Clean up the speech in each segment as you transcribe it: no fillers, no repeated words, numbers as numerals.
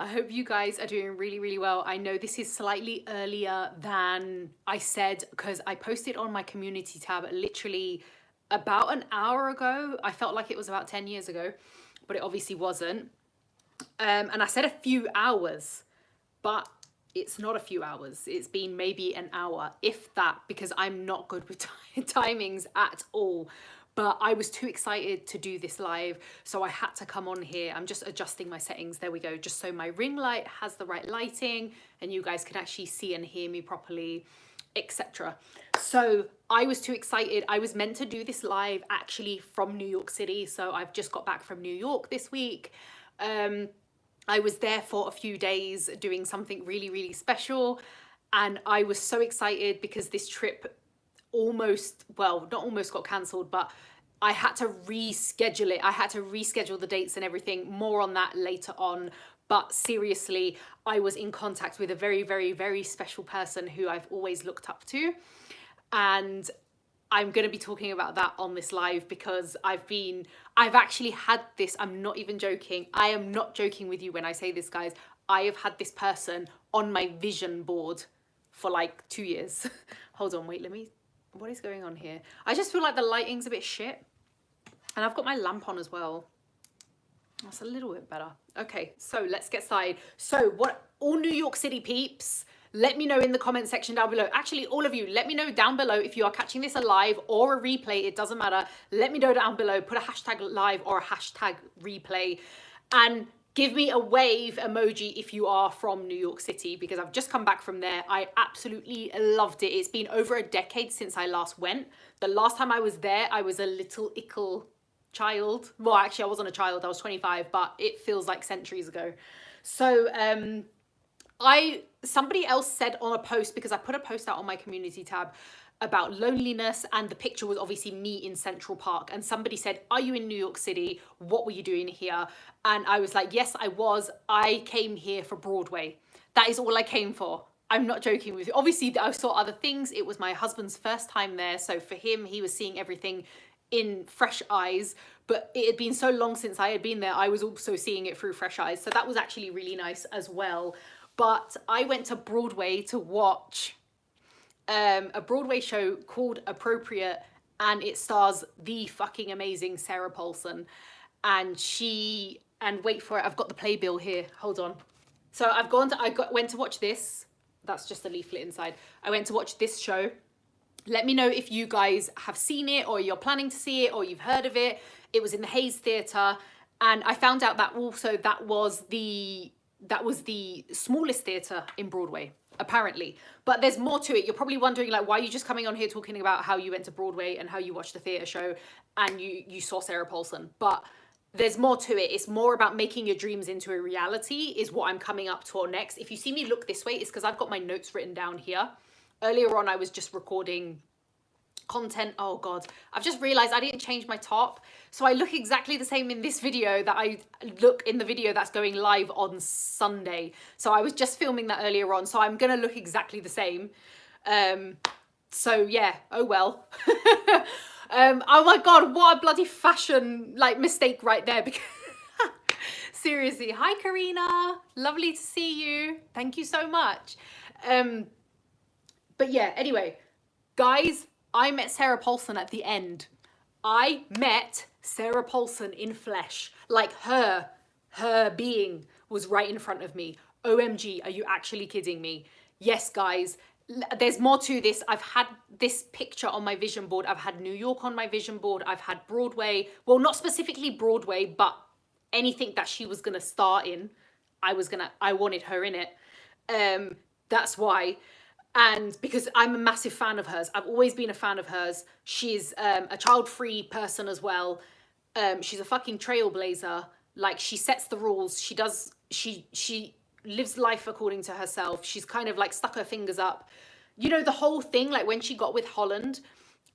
I hope you guys are doing really, really well. I know this is slightly earlier than I said because I posted on my community tab literally about an hour ago. I felt like it was about 10 years ago, but it obviously wasn't. And I said a few hours, but it's not a few hours. It's been maybe an hour, if that, because I'm not good with timings at all. But I was too excited to do this live, so I had to come on here. I'm just adjusting my settings. There we go. Just so my ring light has the right lighting and you guys can actually see and hear me properly, etc. So I was too excited. I was meant to do this live actually from New York City. So I've just got back from New York this week. I was there for a few days doing something really, really special. And I was so excited because this trip almost, well, not almost got cancelled, but I had to reschedule it. I had to reschedule the dates and everything. More on that later on. But seriously, I was in contact with a very, very, very special person who I've always looked up to. And I'm going to be talking about that on this live because I've actually had this, I'm not even joking. I am not joking with you when I say this, guys. I have had this person on my vision board for like 2 years. Hold on, wait, what is going on here? I just feel like the lighting's a bit shit. And I've got my lamp on as well. That's a little bit better. Okay, so let's get started. So what, all New York City peeps, let me know in the comment section down below. Actually, all of you, let me know down below if you are catching this alive or a replay. It doesn't matter. Let me know down below. Put a hashtag live or a hashtag replay. And give me a wave emoji if you are from New York City because I've just come back from there. I absolutely loved it. It's been over a decade since I last went. The last time I was there, I was a little ickle child. Well, actually, I wasn't a child. I was 25, but it feels like centuries ago. So, somebody else said on a post, because I put a post out on my community tab about loneliness, and the picture was obviously me in Central Park, and somebody said, are you in New York City? What were you doing here? And I was like, yes, I was. I came here for Broadway. That is all I came for. I'm not joking with you. Obviously, I saw other things. It was my husband's first time there, so for him, he was seeing everything in fresh eyes, but it had been so long since I had been there, I was also seeing it through fresh eyes. So that was actually really nice as well. But I went to Broadway to watch a Broadway show called Appropriate, and it stars the fucking amazing Sarah Paulson. And wait for it, I've got the playbill here, hold on. So went to watch this. That's just a leaflet inside. I went to watch this show. Let me know if you guys have seen it or you're planning to see it or you've heard of it. It was in the Hayes Theatre, and I found out that also that was the smallest theatre in Broadway, apparently. But there's more to it. You're probably wondering, like, why are you just coming on here talking about how you went to Broadway and how you watched the theatre show and you saw Sarah Paulson. But there's more to it. It's more about making your dreams into a reality is what I'm coming up to next. If you see me look this way, it's because I've got my notes written down here. Earlier on, I was just recording content. Oh God, I've just realized I didn't change my top. So I look exactly the same in this video that I look in the video that's going live on Sunday. So I was just filming that earlier on. So I'm going to look exactly the same. So yeah, oh well. Oh my God, what a bloody fashion like mistake right there. Because seriously, hi Karina, lovely to see you. Thank you so much. But yeah, anyway, guys, I met Sarah Paulson at the end. I met Sarah Paulson in flesh. Like her being was right in front of me. OMG, are you actually kidding me? Yes, guys, there's more to this. I've had this picture on my vision board. I've had New York on my vision board. I've had Broadway. Well, not specifically Broadway, but anything that she was going to star in, I wanted her in it. That's why. And because I'm a massive fan of hers. I've always been a fan of hers. She's a child-free person as well. She's a fucking trailblazer. Like, she sets the rules. She lives life according to herself. She's kind of like stuck her fingers up. You know, the whole thing, like when she got with Holland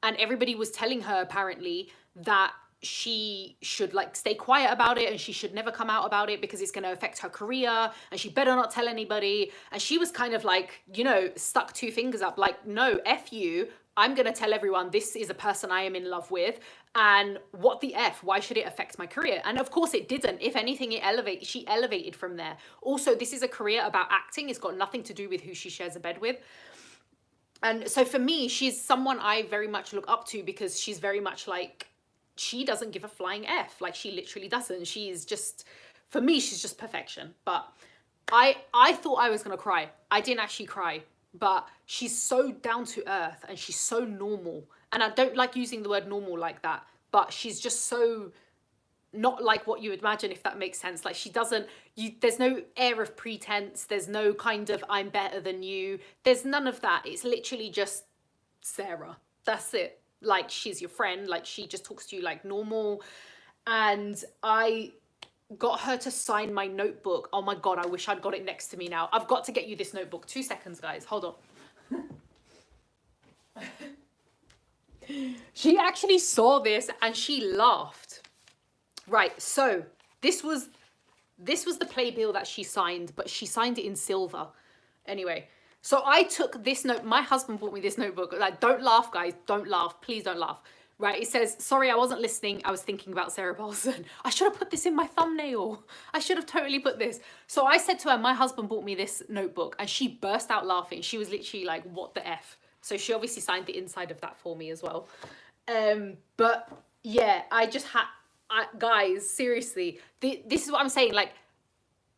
and everybody was telling her apparently that she should like stay quiet about it and she should never come out about it because it's going to affect her career and she better not tell anybody. And she was kind of like, you know, stuck two fingers up, like, no, F you. I'm going to tell everyone this is a person I am in love with, and what the F, why should it affect my career? And of course it didn't. If anything, she elevated from there. Also, this is a career about acting. It's got nothing to do with who she shares a bed with. And so for me, she's someone I very much look up to, because she's very much like, she doesn't give a flying F. Like, she literally doesn't. She's just, for me, she's just perfection. But I thought I was gonna cry. I didn't actually cry, but she's so down to earth and she's so normal. And I don't like using the word normal like that, but she's just so not like what you would imagine, if that makes sense. Like, she doesn't, there's no air of pretense. There's no kind of, I'm better than you. There's none of that. It's literally just Sarah. That's it. Like, she's your friend. Like, she just talks to you like normal. And I got her to sign my notebook. Oh my God, I wish I'd got it next to me now. I've got to get you this notebook. 2 seconds, guys. Hold on. She actually saw this and she laughed. Right, so this was the playbill that she signed, but she signed it in silver. Anyway, so I took this note. My husband bought me this notebook. Like, don't laugh, guys. Don't laugh. Please don't laugh. Right, it says, sorry, I wasn't listening. I was thinking about Sarah Paulson. I should have put this in my thumbnail. I should have totally put this. So I said to her, my husband bought me this notebook, and she burst out laughing. She was literally like, what the F? So she obviously signed the inside of that for me as well. But yeah, I just had, guys, seriously, this is what I'm saying. Like,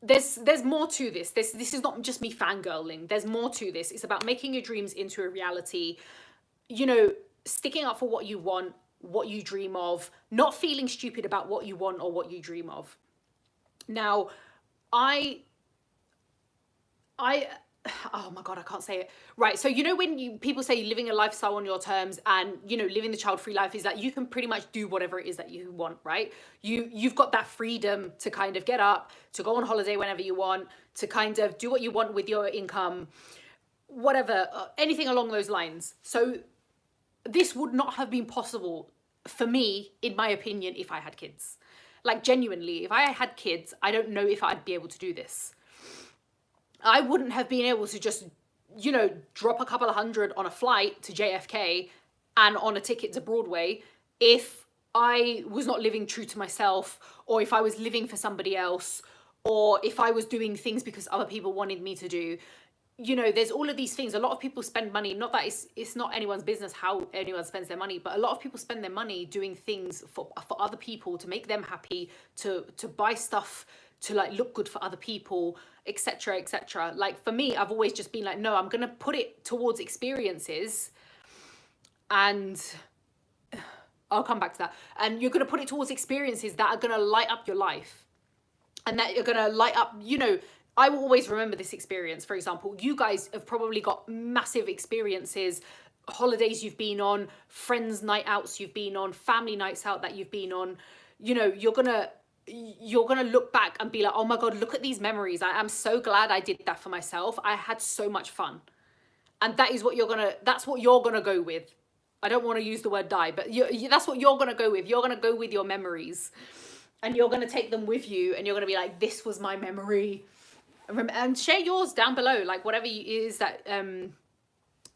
there's more to this. This is not just me fangirling. There's more to this. It's about making your dreams into a reality. You know, sticking up for what you want, what you dream of, not feeling stupid about what you want or what you dream of. Now, oh my God, I can't say it. Right, so you know when people say living a lifestyle on your terms, and you know, living the child-free life is that you can pretty much do whatever it is that you want, right? You've got that freedom to kind of get up, to go on holiday whenever you want, to kind of do what you want with your income, whatever, anything along those lines. So this would not have been possible for me, in my opinion, if I had kids. Like, genuinely, if I had kids, I don't know if I'd be able to do this. I wouldn't have been able to just, you know, drop a couple of hundred on a flight to JFK and on a ticket to Broadway if I was not living true to myself, or if I was living for somebody else, or if I was doing things because other people wanted me to do. You know, there's all of these things. A lot of people spend money, not that it's not anyone's business how anyone spends their money, but a lot of people spend their money doing things for other people, to make them happy, to buy stuff, to like look good for other people, etc., etc. Like, for me, I've always just been like, no, I'm gonna put it towards experiences, and I'll come back to that. And you're gonna put it towards experiences that are gonna light up your life, and that you're gonna light up, you know. I will always remember this experience. For example, you guys have probably got massive experiences, holidays you've been on, friends night outs you've been on, family nights out that you've been on. You know, you're gonna look back and be like, oh my God, look at these memories. I am so glad I did that for myself. I had so much fun. And that is what that's what you're gonna go with. I don't want to use the word die, but that's what you're gonna go with. You're gonna go with your memories, and you're gonna take them with you, and you're gonna be like, this was my memory. And share yours down below, like whatever it is that,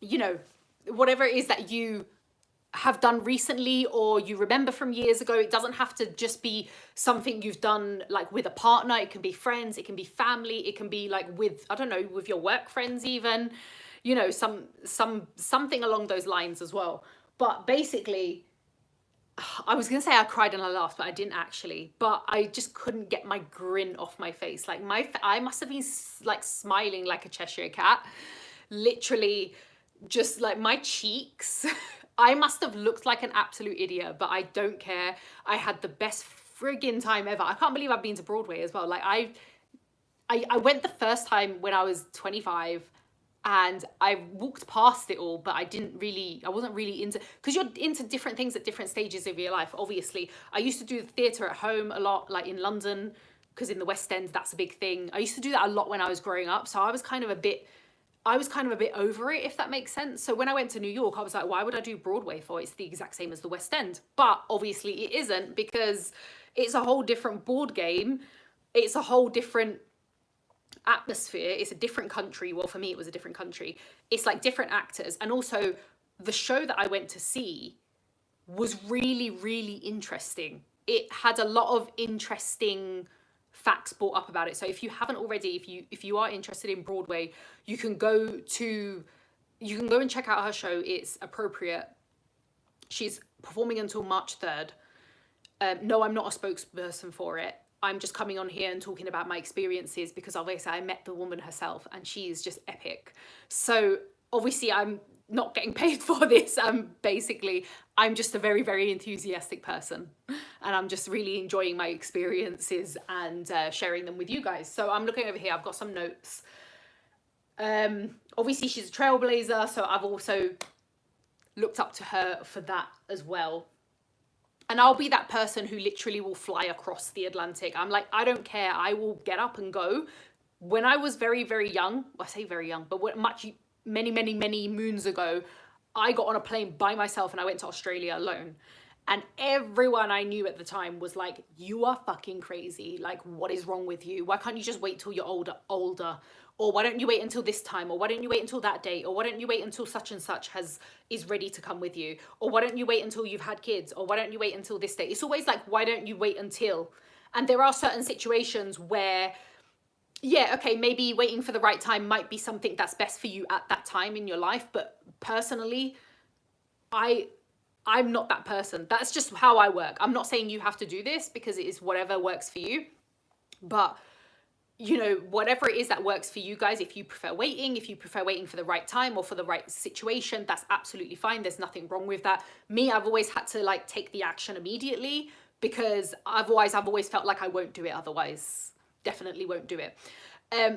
you know, whatever it is that you have done recently or you remember from years ago. It doesn't have to just be something you've done like with a partner. It can be friends, it can be family, it can be like with, I don't know, with your work friends even, you know, something along those lines as well. But basically, I was gonna say I cried and I laughed, but I didn't actually. But I just couldn't get my grin off my face. Like, I must have been like smiling like a Cheshire cat, literally, just like my cheeks. I must have looked like an absolute idiot, but I don't care. I had the best friggin' time ever. I can't believe I've been to Broadway as well. Like, I went the first time when I was 25. And I walked past it all, but I wasn't really into, because you're into different things at different stages of your life, obviously. I used to do the theatre at home a lot, like in London, because in the West End, that's a big thing. I used to do that a lot when I was growing up. So I was kind of a bit over it, if that makes sense. So when I went to New York, I was like, why would I do Broadway for? It's the exact same as the West End. But obviously it isn't, because it's a whole different board game. It's a whole different atmosphere. It's a different country. Well, for me, it was a different country. It's like different actors. And also, the show that I went to see was really, really interesting. It had a lot of interesting facts brought up about it. So if you haven't already, if you are interested in Broadway, you can go and check out her show. It's appropriate. She's performing until March 3rd. No, I'm not a spokesperson for it. I'm just coming on here and talking about my experiences because obviously I met the woman herself and she is just epic. So obviously I'm not getting paid for this. I'm just a very, very enthusiastic person and I'm just really enjoying my experiences and sharing them with you guys. So I'm looking over here, I've got some notes. Obviously she's a trailblazer, so I've also looked up to her for that as well. And I'll be that person who literally will fly across the Atlantic. I'm like, I don't care. I will get up and go. When I was very, very young, I say very young, but many, many, many moons ago, I got on a plane by myself and I went to Australia alone. And everyone I knew at the time was like, you are fucking crazy. Like, what is wrong with you? Why can't you just wait till you're older? Or why don't you wait until this time? Or why don't you wait until that date? Or why don't you wait until such and such is ready to come with you? Or why don't you wait until you've had kids? Or why don't you wait until this date? It's always like, why don't you wait until? And there are certain situations where, yeah, okay, maybe waiting for the right time might be something that's best for you at that time in your life. But personally, I'm not that person. That's just how I work. I'm not saying you have to do this because it is whatever works for you. But, you know, whatever it is that works for you guys, if you prefer waiting for the right time or for the right situation, that's absolutely fine. There's nothing wrong with that. Me, I've always had to like take the action immediately because I've always felt like I won't do it otherwise. Definitely won't do it.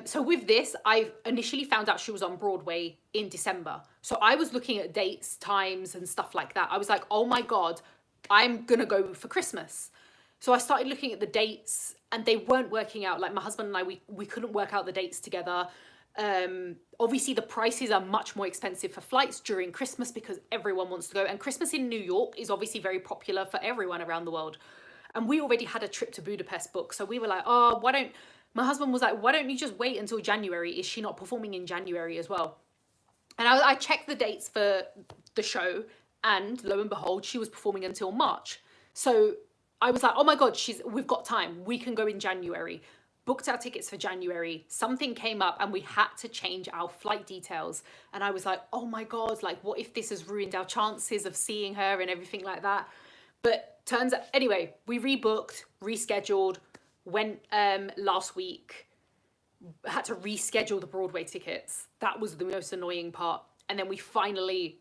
So with this, I initially found out she was on Broadway in December. So I was looking at dates, times, and stuff like that. I was like, oh my God, I'm gonna go for Christmas. So I started looking at the dates and they weren't working out. Like my husband and I, we couldn't work out the dates together. Obviously the prices are much more expensive for flights during Christmas because everyone wants to go. And Christmas in New York is obviously very popular for everyone around the world. And we already had a trip to Budapest booked. So we were like, oh, my husband was like, why don't you just wait until January? Is she not performing in January as well? And I checked the dates for the show and lo and behold, she was performing until March. So I was like, oh my God, we've got time. We can go in January. Booked our tickets for January. Something came up and we had to change our flight details. And I was like, oh my God, like what if this has ruined our chances of seeing her and everything like that? But turns out, anyway, we rebooked, rescheduled, went last week, had to reschedule the Broadway tickets. That was the most annoying part. And then we finally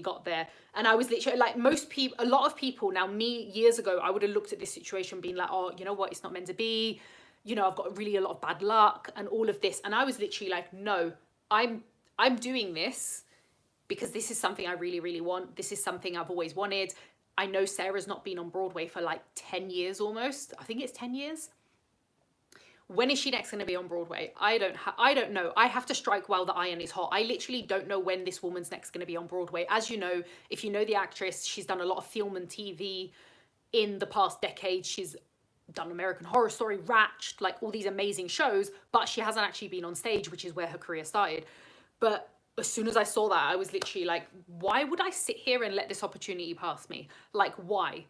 got there. And I was literally like a lot of people now, me years ago, I would have looked at this situation being like, oh, you know what? It's not meant to be. You know, I've got really a lot of bad luck and all of this. And I was literally like, no, I'm doing this because this is something I really, really want. This is something I've always wanted. I know Sarah's not been on Broadway for like 10 years almost. I think it's 10 years. When is she next going to be on Broadway? I don't know. I have to strike while the iron is hot. I literally don't know when this woman's next going to be on Broadway. As you know, if you know the actress, she's done a lot of film and TV in the past decade. She's done American Horror Story, Ratched, like all these amazing shows, but she hasn't actually been on stage, which is where her career started. But as soon as I saw that, I was literally like, why would I sit here and let this opportunity pass me? Like, why?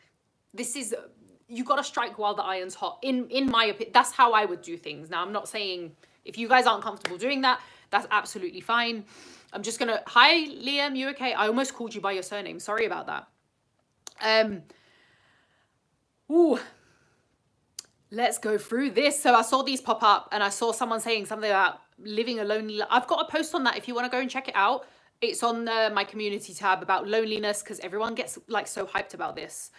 You got to strike while the iron's hot. In my opinion, that's how I would do things. Now, I'm not saying if you guys aren't comfortable doing that, that's absolutely fine. I'm just gonna, hi, Liam, you okay? I almost called you by your surname. Sorry about that. Let's go through this. So I saw these pop up and I saw someone saying something about living a lonely life. I've got a post on that if you want to go and check it out. It's on my community tab about loneliness because everyone gets like so hyped about this.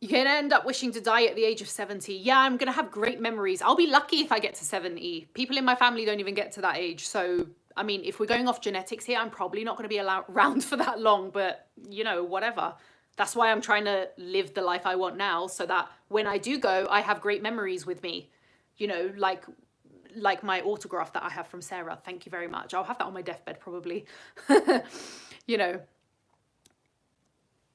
You can end up wishing to die at the age of 70. Yeah, I'm going to have great memories. I'll be lucky if I get to 70. People in my family don't even get to that age. So, I mean, if we're going off genetics here, I'm probably not going to be around for that long, but you know, whatever. That's why I'm trying to live the life I want now so that when I do go, I have great memories with me. You know, like my autograph that I have from Sarah. Thank you very much. I'll have that on my deathbed probably. You know.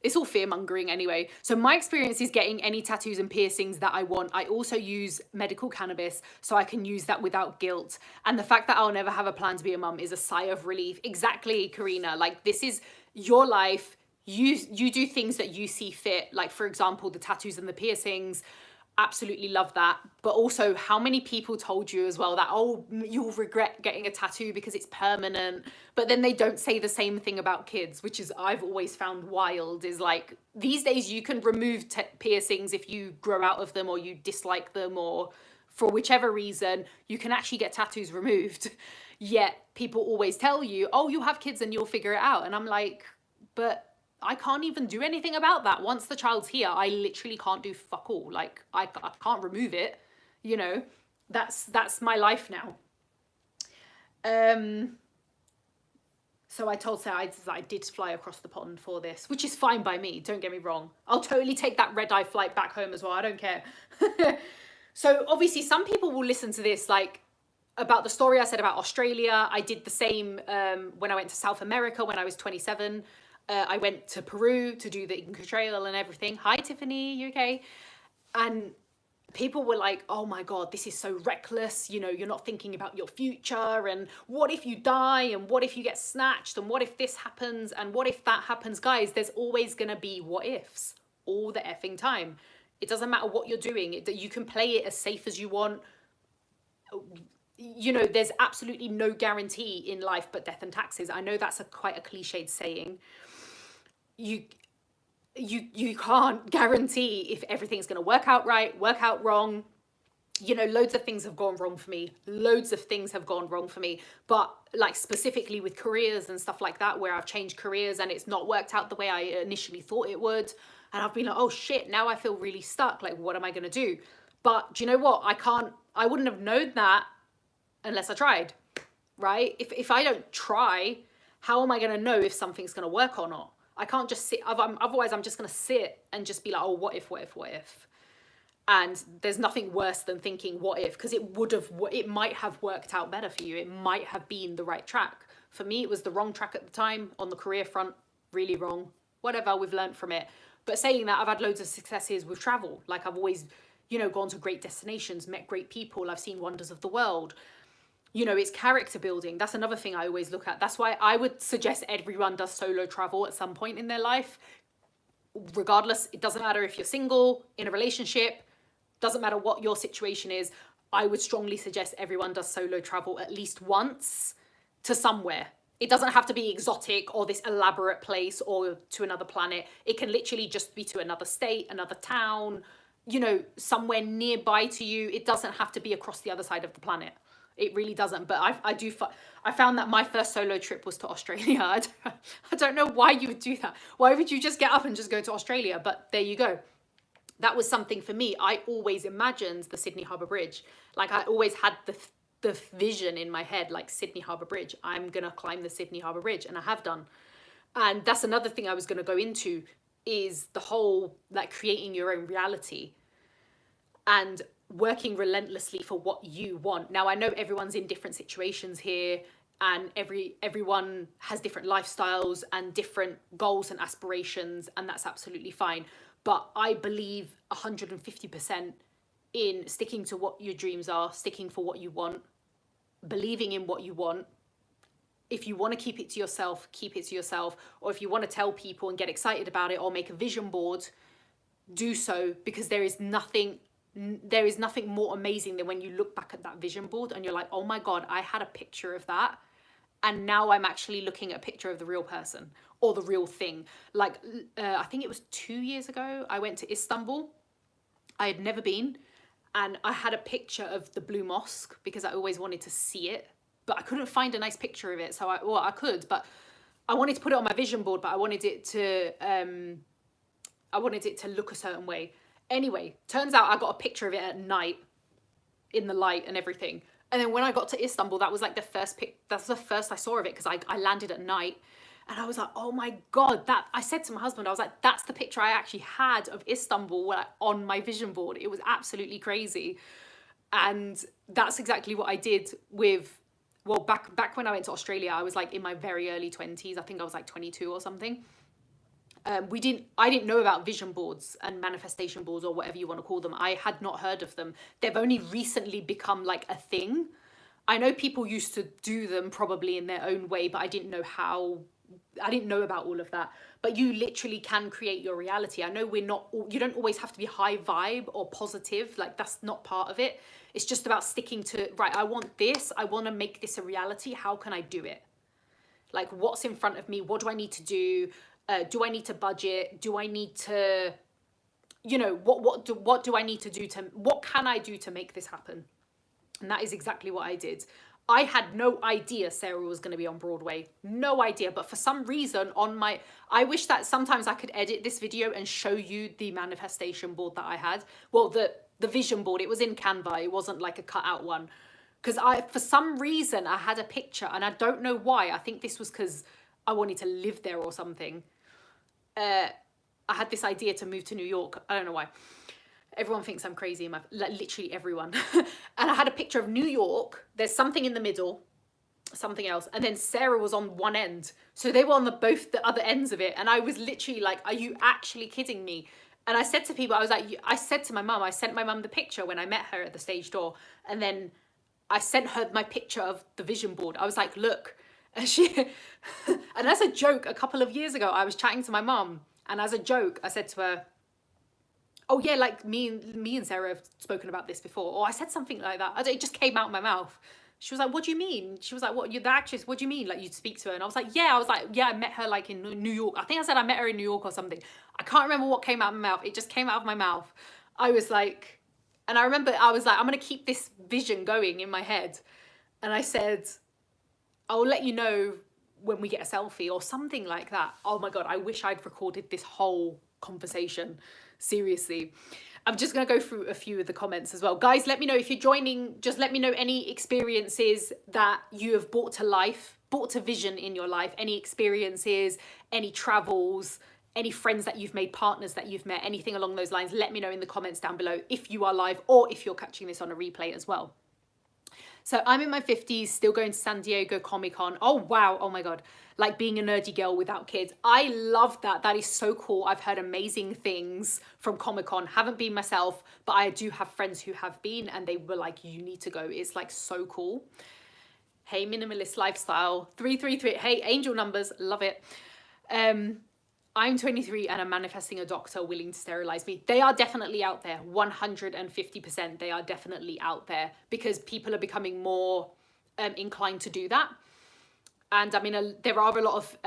It's all fear mongering anyway. So my experience is getting any tattoos and piercings that I want. I also use medical cannabis, so I can use that without guilt. And the fact that I'll never have a plan to be a mum is a sigh of relief. Exactly, Karina. Like, this is your life. You do things that you see fit. Like, for example, the tattoos and the piercings. Absolutely love that. But also, how many people told you as well that, oh, you'll regret getting a tattoo because it's permanent, but then they don't say the same thing about kids, which is, I've always found wild, is like, these days you can remove piercings if you grow out of them or you dislike them, or for whichever reason, you can actually get tattoos removed. Yet people always tell you, oh, you'll have kids and you'll figure it out. And I'm like, but I can't even do anything about that. Once the child's here, I literally can't do fuck all. Like, I can't remove it, you know. That's my life now. So I told Sarah I did fly across the pond for this, which is fine by me, don't get me wrong. I'll totally take that red-eye flight back home as well, I don't care. So obviously some people will listen to this, like, about the story I said about Australia. I did the same when I went to South America when I was 27. I went to Peru to do the Inca Trail and everything. Hi, Tiffany, you okay? And people were like, oh my God, this is so reckless. You know, you're not thinking about your future. And what if you die? And what if you get snatched? And what if this happens? And what if that happens? Guys, there's always going to be what ifs all the effing time. It doesn't matter what you're doing. You can play it as safe as you want. You know, there's absolutely no guarantee in life but death and taxes. I know that's quite a cliched saying. You can't guarantee if everything's going to work out right, work out wrong. You know, loads of things have gone wrong for me. Loads of things have gone wrong for me. But like specifically with careers and stuff like that, where I've changed careers and it's not worked out the way I initially thought it would. And I've been like, oh shit, now I feel really stuck. Like, what am I going to do? But do you know what? I wouldn't have known that unless I tried, right? If I don't try, how am I going to know if something's going to work or not? I can't just sit, otherwise I'm just going to sit and just be like, oh, what if? And there's nothing worse than thinking what if, because it might have worked out better for you. It might have been the right track. For me, it was the wrong track at the time on the career front, really wrong. Whatever, we've learned from it. But saying that, I've had loads of successes with travel. Like, I've always, you know, gone to great destinations, met great people. I've seen wonders of the world. You know, it's character building. That's another thing I always look at. That's why I would suggest everyone does solo travel at some point in their life. Regardless, it doesn't matter if you're single, in a relationship, doesn't matter what your situation is. I would strongly suggest everyone does solo travel at least once to somewhere. It doesn't have to be exotic or this elaborate place or to another planet. It can literally just be to another state, another town, you know, somewhere nearby to you. It doesn't have to be across the other side of the planet. It really doesn't. But I found that my first solo trip was to Australia. I don't know why you would do that. Why would you just get up and just go to Australia? But there you go. That was something for me. I always imagined the Sydney Harbour Bridge. Like, I always had the vision in my head, like, Sydney Harbour Bridge. I'm going to climb the Sydney Harbour Bridge. And I have done. And that's another thing I was going to go into, is the whole, like, creating your own reality and working relentlessly for what you want. Now, I know everyone's in different situations here, and everyone has different lifestyles and different goals and aspirations, and that's absolutely fine. But I believe 150% in sticking to what your dreams are, sticking for what you want, believing in what you want. If you want to keep it to yourself, keep it to yourself. Or if you want to tell people and get excited about it or make a vision board, do so, because there is nothing more amazing than when you look back at that vision board and you're like, oh my God, I had a picture of that. And now I'm actually looking at a picture of the real person or the real thing. Like, I think it was 2 years ago, I went to Istanbul. I had never been. And I had a picture of the Blue Mosque because I always wanted to see it. But I couldn't find a nice picture of it. So I could, but I wanted to put it on my vision board, but I wanted it to look a certain way. Anyway, turns out I got a picture of it at night in the light and everything. And then when I got to Istanbul, that was like that's the first I saw of it, because I landed at night. And I was like, oh my God, I said to my husband, I was like, that's the picture I actually had of Istanbul on my vision board. It was absolutely crazy. And that's exactly what I did back when I went to Australia. I was like in my very early 20s. I think I was like 22 or something. I didn't know about vision boards and manifestation boards, or whatever you want to call them. I had not heard of them. They've only recently become like a thing. I know people used to do them probably in their own way, but I didn't know how. I didn't know about all of that. But you literally can create your reality. I know you don't always have to be high vibe or positive. Like, that's not part of it. It's just about sticking to, right, I want this. I want to make this a reality. How can I do it? Like, what's in front of me? What do I need to do? Do I need to budget? Do I need to, what do I need to do what can I do to make this happen? And that is exactly what I did. I had no idea Sarah was going to be on Broadway. No idea. But for some reason I wish that sometimes I could edit this video and show you the manifestation board that I had. Well, the vision board, it was in Canva. It wasn't like a cut out one. Because for some reason, I had a picture, and I don't know why. I think this was because I wanted to live there or something. I had this idea to move to New York. I don't know why. Everyone thinks I'm crazy, like literally everyone. And I had a picture of New York. There's something in the middle, something else. And then Sarah was on one end. So they were on both the other ends of it. And I was literally like, are you actually kidding me? And I said to people, I said to my mum, I sent my mum the picture when I met her at the stage door. And then I sent her my picture of the vision board. I was like, look. And and as a joke, a couple of years ago, I was chatting to my mum. And as a joke, I said to her, oh yeah, like me and Sarah have spoken about this before. Or I said something like that. It just came out of my mouth. She was like, what do you mean? She was like, what, you're the actress, what do you mean? Like, you'd speak to her. And I was like, yeah. I met her like in New York. I think I said I met her in New York or something. I can't remember what came out of my mouth. It just came out of my mouth. I was like, and I remember I was like, I'm going to keep this vision going in my head. And I said, I'll let you know when we get a selfie or something like that. Oh my God, I wish I'd recorded this whole conversation. Seriously. I'm just going to go through a few of the comments as well. Guys, let me know if you're joining. Just let me know any experiences that you have brought to life, brought to vision in your life. Any experiences, any travels, any friends that you've made, partners that you've met, anything along those lines. Let me know in the comments down below if you are live or if you're catching this on a replay as well. So I'm in my 50s, still going to San Diego Comic-Con. Oh, wow. Oh, my God. Like being a nerdy girl without kids. I love that. That is so cool. I've heard amazing things from Comic-Con. Haven't been myself, but I do have friends who have been, and they were like, you need to go. It's like so cool. Hey, minimalist lifestyle. 333. Hey, angel numbers. Love it. I'm 23 and I'm manifesting a doctor willing to sterilize me. They are definitely out there. 150%. They are definitely out there because people are becoming more inclined to do that. And I mean, there are a lot of,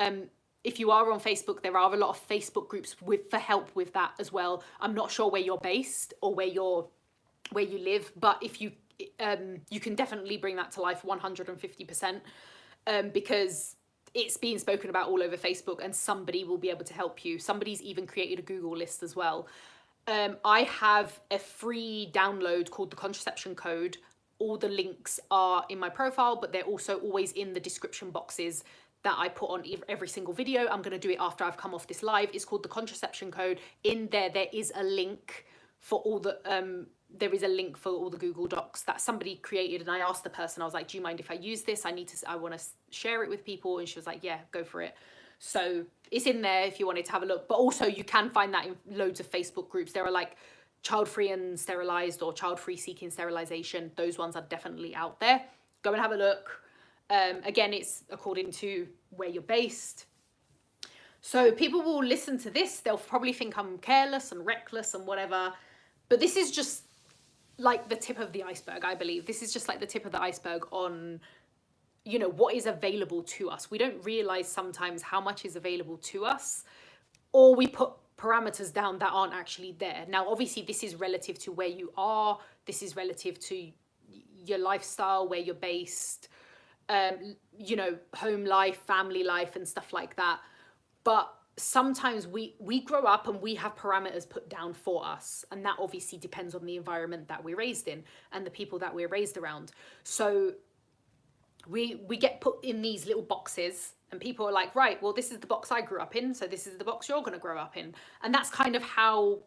if you are on Facebook, there are a lot of Facebook groups for help with that as well. I'm not sure where you're based or where you live, but if you can definitely bring that to life 150%, because it's being spoken about all over Facebook and somebody will be able to help you. Somebody's even created a Google list as well. I have a free download called the Contraception Code. All the links are in my profile, but they're also always in the description boxes that I put on every single video. I'm going to do it after I've come off this live. It's called the Contraception Code. In there is a link for all the Google Docs that somebody created, and I asked the person, I was like, do you mind if I use this? I want to share it with people. And she was like, yeah, go for it. So it's in there if you wanted to have a look. But also you can find that in loads of Facebook groups. There are like child-free and sterilized or child-free seeking sterilization. Those ones are definitely out there. Go and have a look. Again, it's according to where you're based. So people will listen to this. They'll probably think I'm careless and reckless and whatever. But this is just like the tip of the iceberg, I believe. This is just like the tip of the iceberg on, what is available to us. We don't realize sometimes how much is available to us, or we put parameters down that aren't actually there. Now, obviously, this is relative to where you are. This is relative to your lifestyle, where you're based, home life, family life, and stuff like that. But sometimes we grow up and we have parameters put down for us. And that obviously depends on the environment that we're raised in and the people that we're raised around. So we get put in these little boxes, and people are like, right, well, this is the box I grew up in, so this is the box you're going to grow up in. And that's kind of how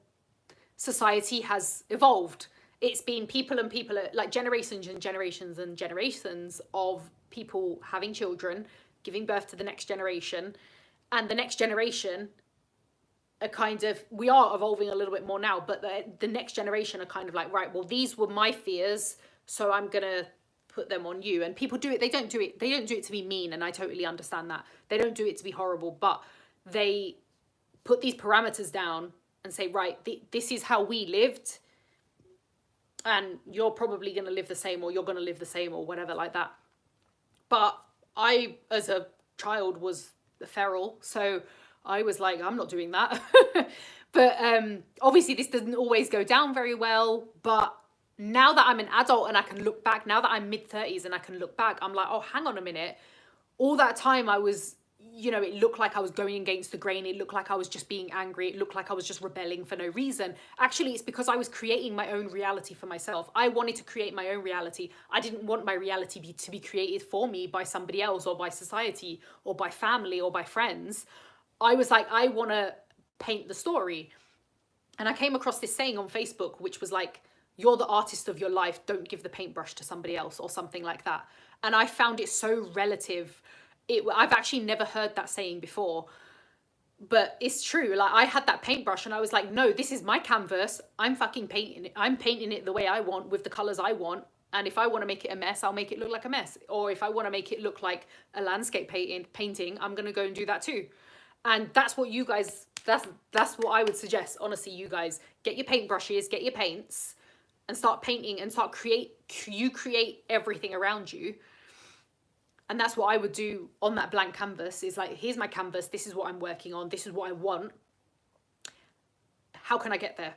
society has evolved. It's been people and people, like generations and generations and generations of people having children, giving birth to the next generation, and the next generation are kind of, we are evolving a little bit more now, but the next generation are kind of like, right, well, these were my fears, so I'm gonna put them on you. And people do it, they don't do it to be mean, and I totally understand that. They don't do it to be horrible, but they put these parameters down and say, right, this is how we lived, and you're probably going to live the same, or you're going to live the same, or whatever, like that. But I, as a child, was feral, so I was like, I'm not doing that. But obviously this doesn't always go down very well, but now that I'm an adult and I can look back, now that I'm mid-30s and I can look back, I'm like, oh, hang on a minute. All that time I was, you know, it looked like I was going against the grain. It looked like I was just being angry. It looked like I was just rebelling for no reason. Actually, it's because I was creating my own reality for myself. I wanted to create my own reality. I didn't want my reality to be created for me by somebody else, or by society, or by family, or by friends. I was like, I want to paint the story. And I came across this saying on Facebook, which was like, you're the artist of your life, don't give the paintbrush to somebody else, or something like that. And I found it so relative. I've actually never heard that saying before, but it's true. Like, I had that paintbrush and I was like, no, this is my canvas. I'm fucking painting it. I'm painting it the way I want, with the colors I want. And if I want to make it a mess, I'll make it look like a mess. Or if I want to make it look like a landscape painting, I'm going to go and do that too. And that's what you guys, that's what I would suggest. Honestly, you guys, get your paintbrushes, get your paints, and start painting, and create everything around you. And that's what I would do on that blank canvas, is like, here's my canvas, this is what I'm working on, this is what I want. How can I get there?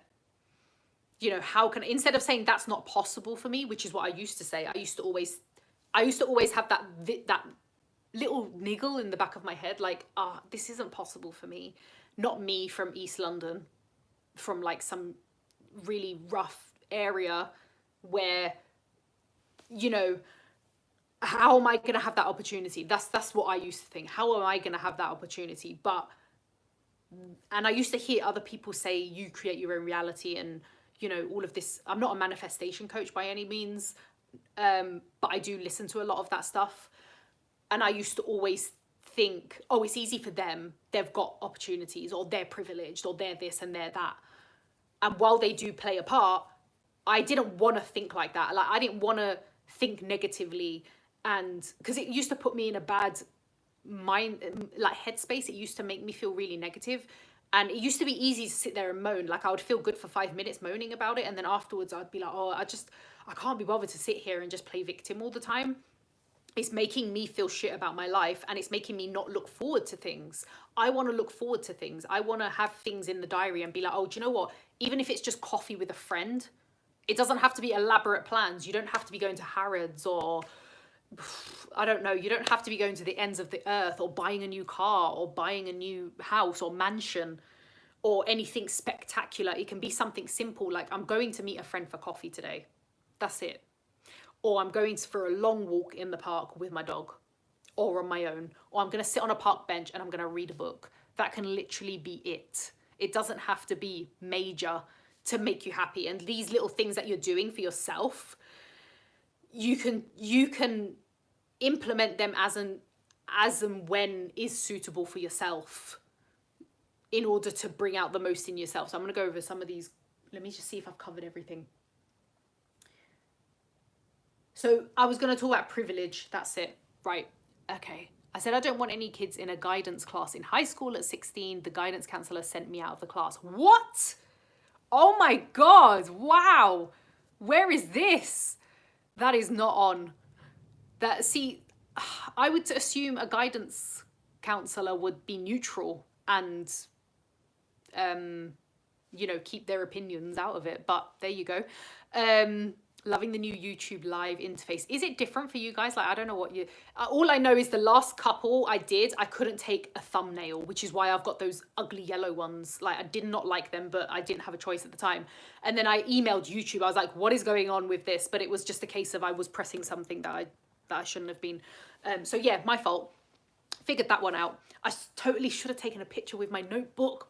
You know, instead of saying that's not possible for me, which is what I used to say, I used to always have that little niggle in the back of my head, like, this isn't possible for me. Not me, from East London, from like some really rough area where, you know, how am I going to have that opportunity? That's what I used to think. How am I going to have that opportunity? And I used to hear other people say, you create your own reality, and, you know, all of this. I'm not a manifestation coach by any means, but I do listen to a lot of that stuff. And I used to always think, oh, it's easy for them. They've got opportunities, or they're privileged, or they're this and they're that. And while they do play a part, I didn't want to think like that. Like, I didn't want to think negatively, and because it used to put me in a bad mind, like headspace. It used to make me feel really negative, and it used to be easy to sit there and moan. Like, I would feel good for 5 minutes moaning about it, and then afterwards I'd be like, oh, I can't be bothered to sit here and just play victim all the time. It's making me feel shit about my life, and it's making me not look forward to things. I want to look forward to things. I want to have things in the diary and be like, oh, do you know what? Even if it's just coffee with a friend, it doesn't have to be elaborate plans. You don't have to be going to Harrods, or I don't know, you don't have to be going to the ends of the earth, or buying a new car, or buying a new house or mansion, or anything spectacular. It can be something simple, like, I'm going to meet a friend for coffee today. That's it. Or I'm going for a long walk in the park with my dog, or on my own, or I'm going to sit on a park bench and I'm going to read a book. That can literally be it. It doesn't have to be major to make you happy. And these little things that you're doing for yourself, you can implement them as and when is suitable for yourself, in order to bring out the most in yourself. So I'm going to go over some of these. Let me just see if I've covered everything. So I was going to talk about privilege. That's it. Right. Okay. I said, I don't want any kids in a guidance class. In high school at 16, the guidance counselor sent me out of the class. What? Oh my God. Wow. Where is this? That is not on. See, I would assume a guidance counselor would be neutral and, you know, keep their opinions out of it. But there you go. Loving the new YouTube live interface. Is it different for you guys? Like, I don't know what you, all I know is the last couple I did, I couldn't take a thumbnail, which is why I've got those ugly yellow ones. Like, I did not like them, but I didn't have a choice at the time. And then I emailed YouTube. I was like, what is going on with this? But it was just a case of I was pressing something that I shouldn't have been. So yeah, my fault. Figured that one out. I totally should have taken a picture with my notebook.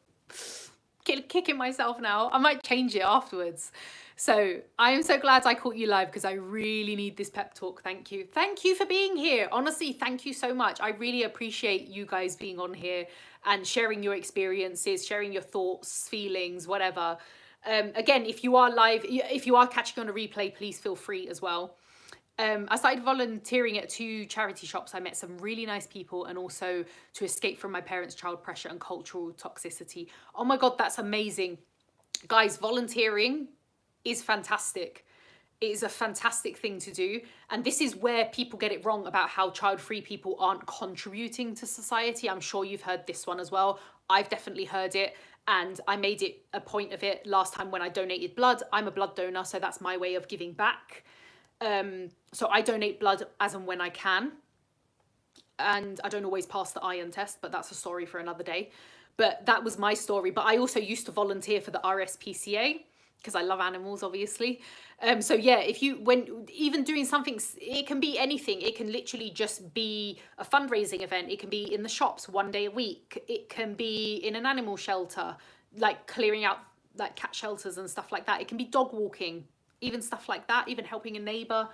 kicking myself now. I might change it afterwards. So I am so glad I caught you live because I really need this pep talk. Thank you. Thank you for being here. Honestly, thank you so much. I really appreciate you guys being on here and sharing your experiences, sharing your thoughts, feelings, whatever. Again, if you are live, if you are catching on a replay, please feel free as well. I started volunteering at 2 charity shops. I met some really nice people, and also to escape from my parents' child pressure and cultural toxicity. Oh my God, that's amazing. Guys, volunteering is fantastic. It is a fantastic thing to do. And this is where people get it wrong about how child-free people aren't contributing to society. I'm sure you've heard this one as well. I've definitely heard it. And I made it a point of it last time when I donated blood. I'm a blood donor, so that's my way of giving back. So I donate blood as and when I can. And I don't always pass the iron test, but that's a story for another day. But that was my story. But I also used to volunteer for the RSPCA because I love animals, obviously. So yeah, if you, when even doing something, it can be anything. It can literally just be a fundraising event. It can be in the shops 1 day a week. It can be in an animal shelter, like clearing out like cat shelters and stuff like that. It can be dog walking, even stuff like that, even helping a neighbor.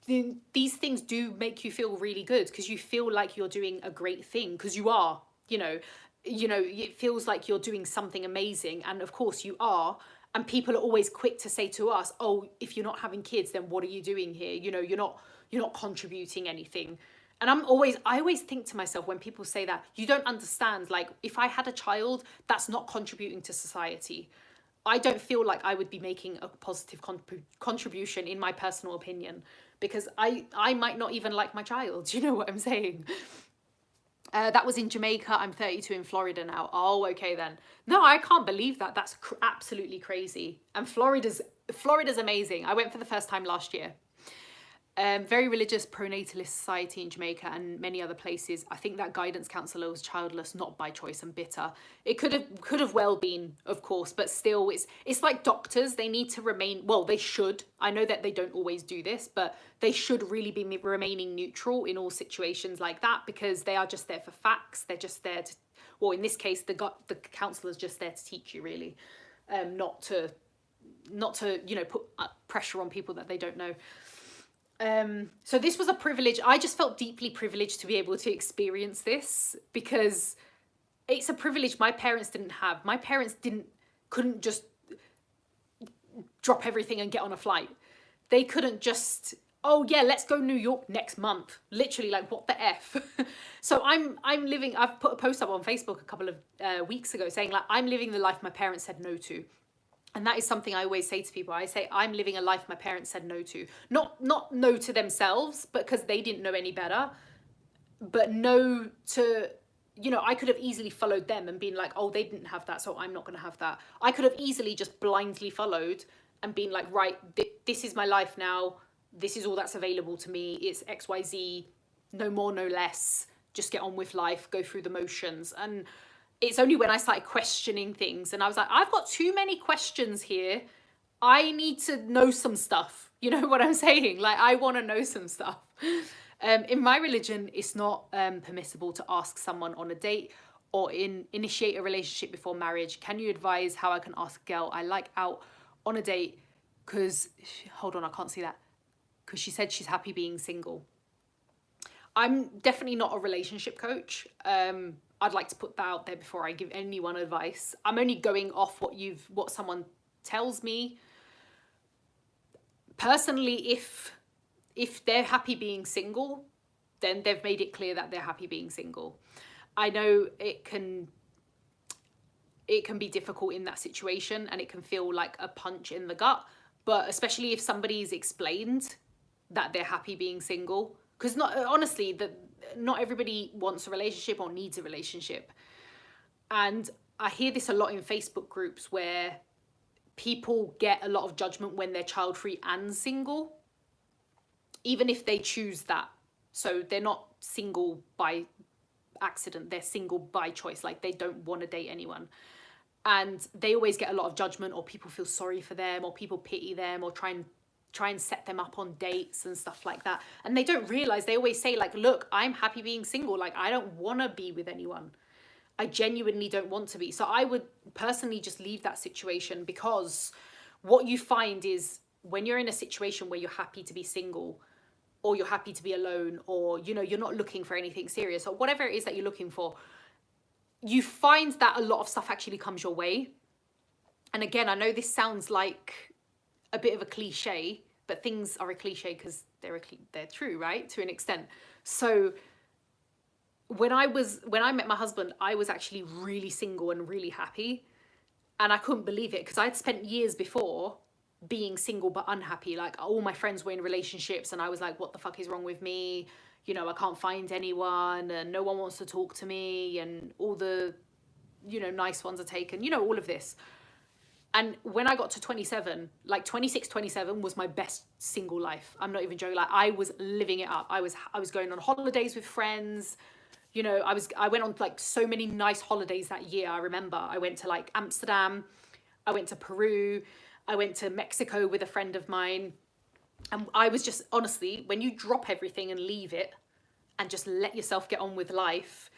These things do make you feel really good because you feel like you're doing a great thing, because you are, it feels like you're doing something amazing. And of course you are. And people are always quick to say to us, oh, if you're not having kids, then what are you doing here? You're not contributing anything. And I always think to myself, when people say that, you don't understand, like, if I had a child, that's not contributing to society. I don't feel like I would be making a positive contribution, in my personal opinion, because I might not even like my child. Do you know what I'm saying? That was in Jamaica. I'm 32 in Florida now. Oh, okay then. No, I can't believe that. That's absolutely crazy. And Florida's amazing. I went for the first time last year. Very religious pro-natalist society in Jamaica and many other places. I think that guidance counsellor was childless, not by choice, and bitter. It could have well been, of course, but still, it's like doctors. They need to remain, well, they should. I know that they don't always do this, but they should really be remaining neutral in all situations like that, because they are just there for facts. They're just there to, well, in this case, the counsellor's just there to teach you, really, not to put pressure on people that they don't know. So this was a privilege. I just felt deeply privileged to be able to experience this, because it's a privilege my parents didn't have. My parents couldn't just drop everything and get on a flight. They couldn't just, oh yeah, let's go New York next month. Literally, like, what the F? So I'm living, I've put a post up on Facebook a couple of weeks ago saying, like, I'm living the life my parents said no to. And that is something I always say to people. I say, I'm living a life my parents said no to. Not no to themselves, because they didn't know any better, but no to, I could have easily followed them and been like, oh, they didn't have that, so I'm not going to have that. I could have easily just blindly followed and been like, right, this is my life now. This is all that's available to me. It's XYZ, no more, no less. Just get on with life, go through the motions. And it's only when I started questioning things and I was like, I've got too many questions here. I need to know some stuff. You know what I'm saying? Like, I want to know some stuff. In my religion, it's not permissible to ask someone on a date or initiate a relationship before marriage. Can you advise how I can ask a girl I like out on a date? Because, hold on, I can't see that. Because she said she's happy being single. I'm definitely not a relationship coach. I'd like to put that out there before I give anyone advice. I'm only going off what someone tells me. Personally, if they're happy being single, then they've made it clear that they're happy being single. I know it can be difficult in that situation, and it can feel like a punch in the gut, but especially if somebody's explained that they're happy being single, because honestly, not everybody wants a relationship or needs a relationship. And I hear this a lot in Facebook groups where people get a lot of judgment when they're child-free and single, even if they choose that. So they're not single by accident, they're single by choice, like they don't want to date anyone. And they always get a lot of judgment, or people feel sorry for them, or people pity them, or try and set them up on dates and stuff like that. And they don't realize, they always say, like, look, I'm happy being single. Like, I don't want to be with anyone. I genuinely don't want to be. So I would personally just leave that situation, because what you find is when you're in a situation where you're happy to be single, or you're happy to be alone, or, you know, you're not looking for anything serious, or whatever it is that you're looking for, you find that a lot of stuff actually comes your way. And again, I know this sounds like a bit of a cliche, but things are a cliche because they're true, right? To an extent. So when I met my husband, I was actually really single and really happy. And I couldn't believe it, because I'd spent years before being single but unhappy. Like, all my friends were in relationships and I was like, what the fuck is wrong with me? You know, I can't find anyone and no one wants to talk to me and all the, you know, nice ones are taken, you know, all of this. And when I got to 27, like 26, 27 was my best single life. I'm not even joking. Like, I was living it up. I was going on holidays with friends. You know, I went on like so many nice holidays that year. I remember I went to like Amsterdam, I went to Peru, I went to Mexico with a friend of mine. And I was just, honestly, when you drop everything and leave it and just let yourself get on with life,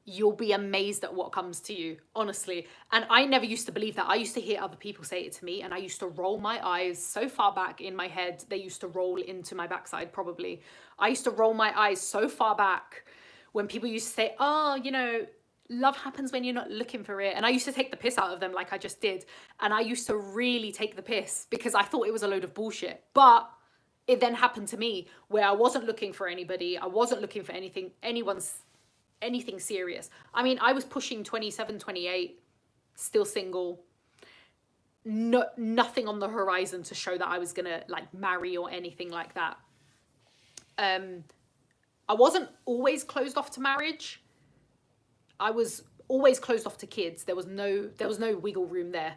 you'll be amazed at what comes to you, honestly. And I never used to believe that. I used to hear other people say it to me and I used to roll my eyes so far back in my head, they used to roll into my backside probably. I used to roll my eyes so far back when people used to say, oh, you know, love happens when you're not looking for it. And I used to take the piss out of them like I just did. And I used to really take the piss because I thought it was a load of bullshit. But it then happened to me where I wasn't looking for anybody. I wasn't looking for anything serious. I mean, I was pushing 27, 28, still single. No, nothing on the horizon to show that I was gonna like marry or anything like that. I wasn't always closed off to marriage. I was always closed off to kids. There was no wiggle room there.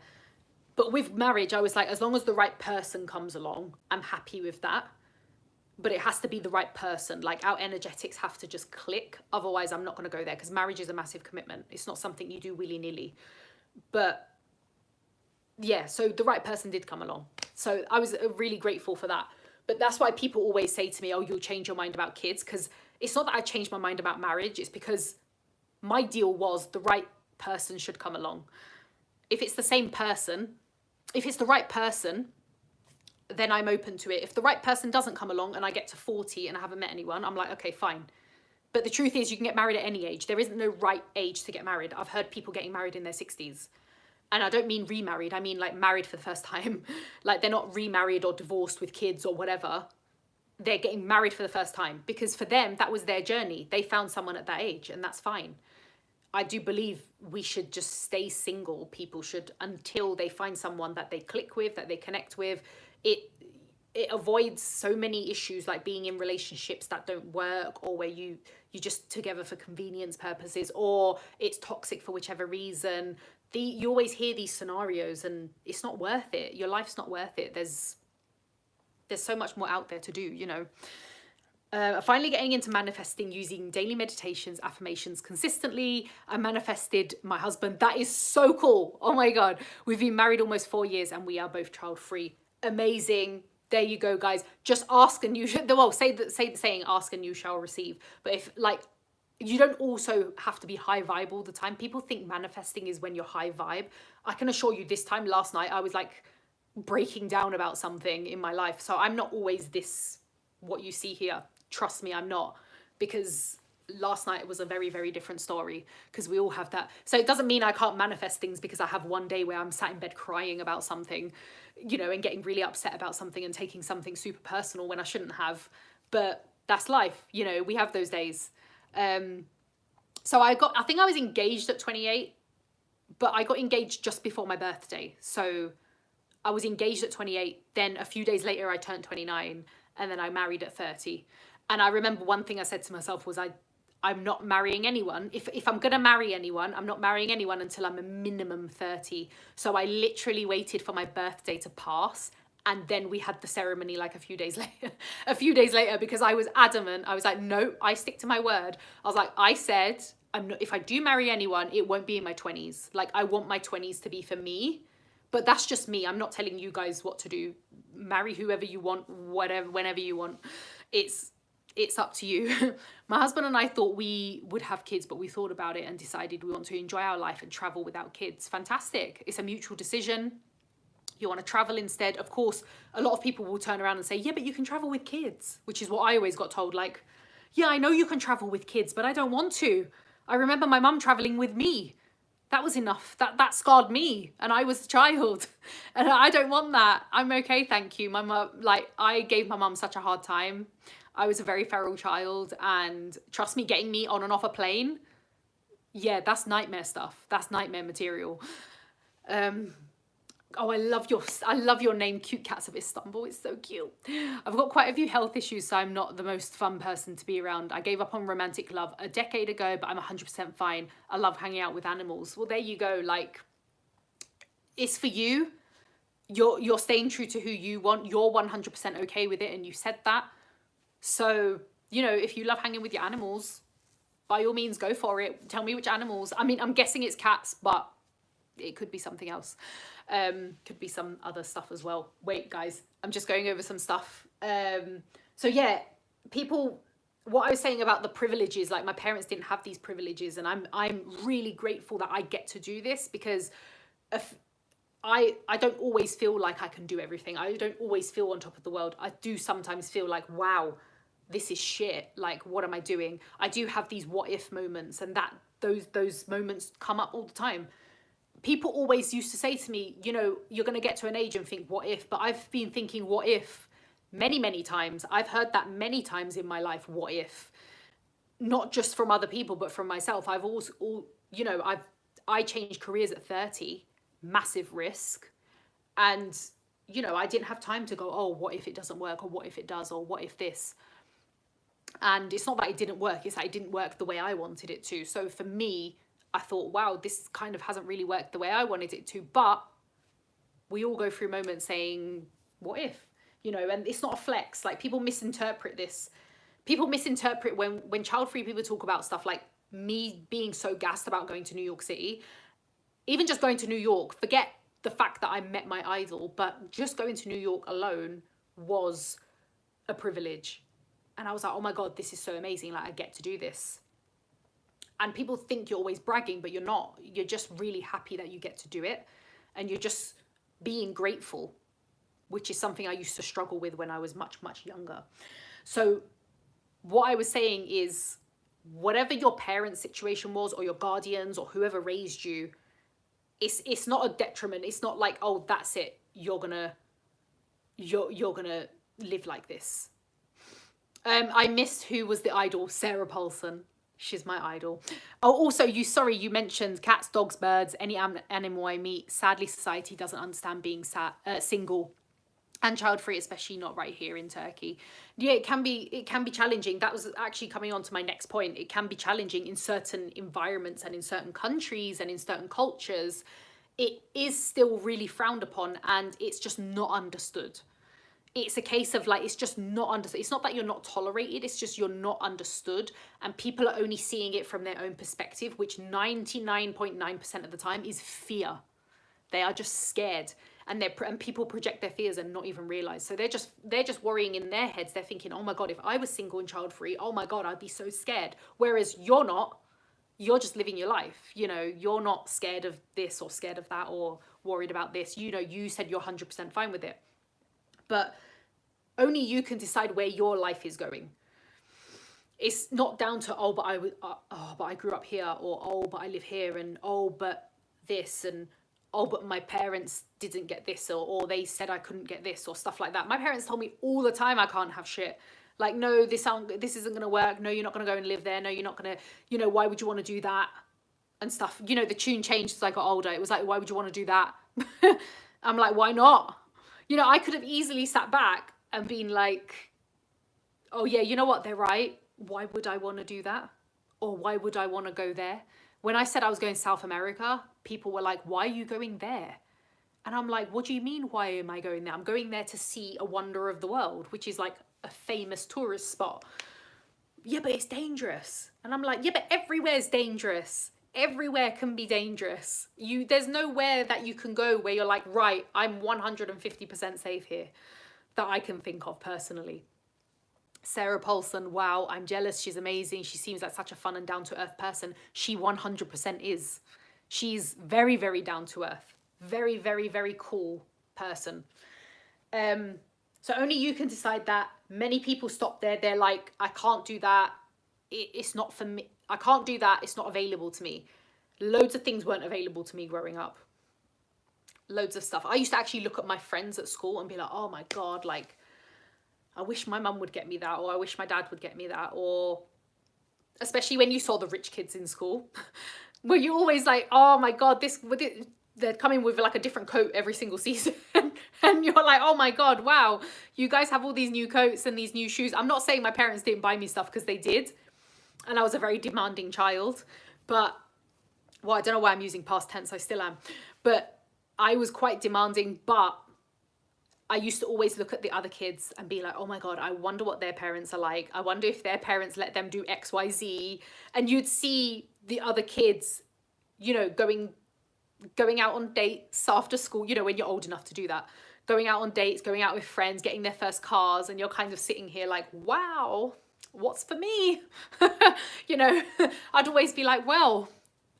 But with marriage, I was like, as long as the right person comes along, I'm happy with that. But it has to be the right person. Like, our energetics have to just click. Otherwise, I'm not going to go there, because marriage is a massive commitment. It's not something you do willy-nilly. But yeah, so the right person did come along. So I was really grateful for that. But that's why people always say to me, oh, you'll change your mind about kids. Because it's not that I changed my mind about marriage. It's because my deal was the right person should come along. If it's the same person, if it's the right person, then I'm open to it. If the right person doesn't come along and I get to 40 and I haven't met anyone, I'm like, okay, fine. But the truth is, you can get married at any age. There isn't no right age to get married. I've heard people getting married in their 60s. And I don't mean remarried. I mean like married for the first time. Like, they're not remarried or divorced with kids or whatever. They're getting married for the first time, because for them, that was their journey. They found someone at that age, and that's fine. I do believe we should just stay single. People should, until they find someone that they click with, that they connect with. It avoids so many issues, like being in relationships that don't work, or where you're just together for convenience purposes, or it's toxic for whichever reason. You always hear these scenarios, and it's not worth it. Your life's not worth it. There's so much more out there to do, you know. Finally getting into manifesting using daily meditations, affirmations consistently. I manifested my husband. That is so cool. Oh my God. We've been married almost 4 years and we are both child-free. Amazing. There you go, guys. Just ask and you should, well, say the saying, ask and you shall receive. But if, like, you don't also have to be high vibe all the time. People think manifesting is when you're high vibe. I can assure you, this time last night, I was like breaking down about something in my life. So I'm not always this, what you see here. Trust me, I'm not, because last night it was a very, very different story, because we all have that. So it doesn't mean I can't manifest things because I have one day where I'm sat in bed crying about something, you know, and getting really upset about something and taking something super personal when I shouldn't have. But that's life, you know, we have those days. So I think I was engaged at 28, but I got engaged just before my birthday. So I was engaged at 28, then a few days later I turned 29, and then I married at 30. And I remember one thing I said to myself was I'm not marrying anyone. If I'm going to marry anyone, I'm not marrying anyone until I'm a minimum 30. So I literally waited for my birthday to pass. And then we had the ceremony like a few days later, because I was adamant. I was like, no, I stick to my word. I was like, I said, if I do marry anyone, it won't be in my 20s. Like, I want my 20s to be for me. But that's just me. I'm not telling you guys what to do. Marry whoever you want, whatever, whenever you want. it's up to you. My husband and I thought we would have kids, but we thought about it and decided we want to enjoy our life and travel without kids. Fantastic. It's a mutual decision. You want to travel instead. Of course, a lot of people will turn around and say, yeah, but you can travel with kids, which is what I always got told. Like, yeah, I know you can travel with kids, but I don't want to. I remember my mum traveling with me. That was enough. That scarred me, and I was a child, and I don't want that. I'm okay, thank you. My mum, like, I gave my mum such a hard time. I was a very feral child, and trust me, getting me on and off a plane, yeah, that's nightmare stuff. That's nightmare material. Oh, I love your name, Cute Cats of Istanbul. It's so cute. I've got quite a few health issues, so I'm not the most fun person to be around. I gave up on romantic love a decade ago, but I'm 100% fine. I love hanging out with animals. Well, there you go. Like, it's for you. You're staying true to who you want. You're 100% okay with it, and you said that. So, you know, if you love hanging with your animals, by all means, go for it. Tell me which animals. I mean, I'm guessing it's cats, but it could be something else. Could be some other stuff as well. Wait, guys, I'm just going over some stuff. So yeah, people, what I was saying about the privileges, like my parents didn't have these privileges, and I'm really grateful that I get to do this, because if I don't always feel like I can do everything. I don't always feel on top of the world. I do sometimes feel like, wow, this is shit. Like, what am I doing? I do have these what if moments, and that those moments come up all the time. People always used to say to me, you know, you're going to get to an age and think, what if? But I've been thinking, what if? Many, many times. I've heard that many times in my life, what if? Not just from other people, but from myself. I've also, you know, I changed careers at 30, massive risk. And, you know, I didn't have time to go, oh, what if it doesn't work? Or what if it does? Or what if this? And it's not that it didn't work. It's that it didn't work the way I wanted it to. So for me, I thought, wow, this kind of hasn't really worked the way I wanted it to. But we all go through moments saying, what if? You know, and it's not a flex. Like, people misinterpret this. People misinterpret when child-free people talk about stuff like me being so gassed about going to New York City. Even just going to New York, forget the fact that I met my idol, but just going to New York alone was a privilege. And I was like, oh my God, this is so amazing. Like, I get to do this. And people think you're always bragging, but you're not. You're just really happy that you get to do it. And you're just being grateful, which is something I used to struggle with when I was much, much younger. So what I was saying is, whatever your parents' situation was, or your guardians, or whoever raised you, it's not a detriment. It's not like, oh, that's it. You're gonna live like this. I missed who was the idol. Sarah Paulson. She's my idol. Oh, also, you mentioned cats, dogs, birds, any animal I meet. Sadly, society doesn't understand being single and child-free, especially not right here in Turkey. Yeah, it can be challenging. That was actually coming on to my next point. It can be challenging in certain environments and in certain countries and in certain cultures. It is still really frowned upon, and it's just not understood. It's a case of like, it's just not understood. It's not that you're not tolerated, it's just you're not understood, and people are only seeing it from their own perspective, which 99.9% of the time is fear. They are just scared, and people project their fears and not even realize. So they're just worrying in their heads. They're thinking, oh my God, if I was single and child free, oh my God, I'd be so scared. Whereas you're not. You're just living your life. You know, you're not scared of this or scared of that or worried about this. You know, you said you're 100% fine with it. But only you can decide where your life is going. It's not down to, oh, but I grew up here, or oh, but I live here, and oh, but this, and oh, but my parents didn't get this, or they said I couldn't get this, or stuff like that. My parents told me all the time I can't have shit. Like, no, this isn't going to work. No, you're not going to go and live there. No, you're not going to, you know, why would you want to do that? And stuff. You know, the tune changed as I got older. It was like, why would you want to do that? I'm like, why not? You know, I could have easily sat back and been like, oh yeah, you know what, they're right. Why would I want to do that? Or why would I want to go there? When I said I was going to South America, people were like, why are you going there? And I'm like, what do you mean, why am I going there? I'm going there to see a wonder of the world, which is like a famous tourist spot. Yeah, but it's dangerous. And I'm like, yeah, but everywhere's dangerous. Everywhere can be dangerous. There's nowhere that you can go where you're like, right, I'm 150% safe here, that I can think of personally. Sarah Paulson, wow, I'm jealous. She's amazing. She seems like such a fun and down-to-earth person. She 100% is. She's very, very down-to-earth. Very, very, very cool person. So only you can decide that. Many people stop there. They're like, I can't do that. It's not for me. I can't do that. It's not available to me. Loads of things weren't available to me growing up. Loads of stuff. I used to actually look at my friends at school and be like, oh my God, like, I wish my mum would get me that, or I wish my dad would get me that, or especially when you saw the rich kids in school, where you're always like, oh my God, they're coming with like a different coat every single season. And you're like, oh my God, wow, you guys have all these new coats and these new shoes. I'm not saying my parents didn't buy me stuff, because they did. And I was a very demanding child. But, well, I don't know why I'm using past tense. I still am. But I was quite demanding, but I used to always look at the other kids and be like, oh my God, I wonder what their parents are like. I wonder if their parents let them do X, Y, Z. And you'd see the other kids, you know, going out on dates after school, you know, when you're old enough to do that. Going out on dates, going out with friends, getting their first cars. And you're kind of sitting here like, wow, what's for me? You know, I'd always be like, well,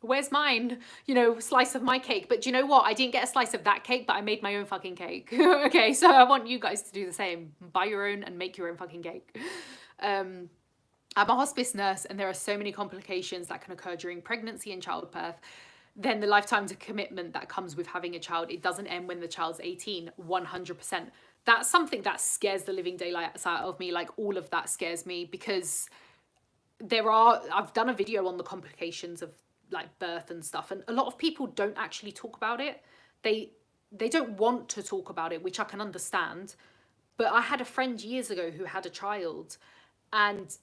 where's mine? You know, slice of my cake. But do you know what? I didn't get a slice of that cake, but I made my own fucking cake. Okay, so I want you guys to do the same. Buy your own and make your own fucking cake. I'm a hospice nurse, and there are so many complications that can occur during pregnancy and childbirth. Then the lifetime commitment that comes with having a child, it doesn't end when the child's 18, 100%. That's something that scares the living daylights out of me. Like, all of that scares me, because I've done a video on the complications of like birth and stuff, and a lot of people don't actually talk about it. They don't want to talk about it, which I can understand. But I had a friend years ago who had a child, and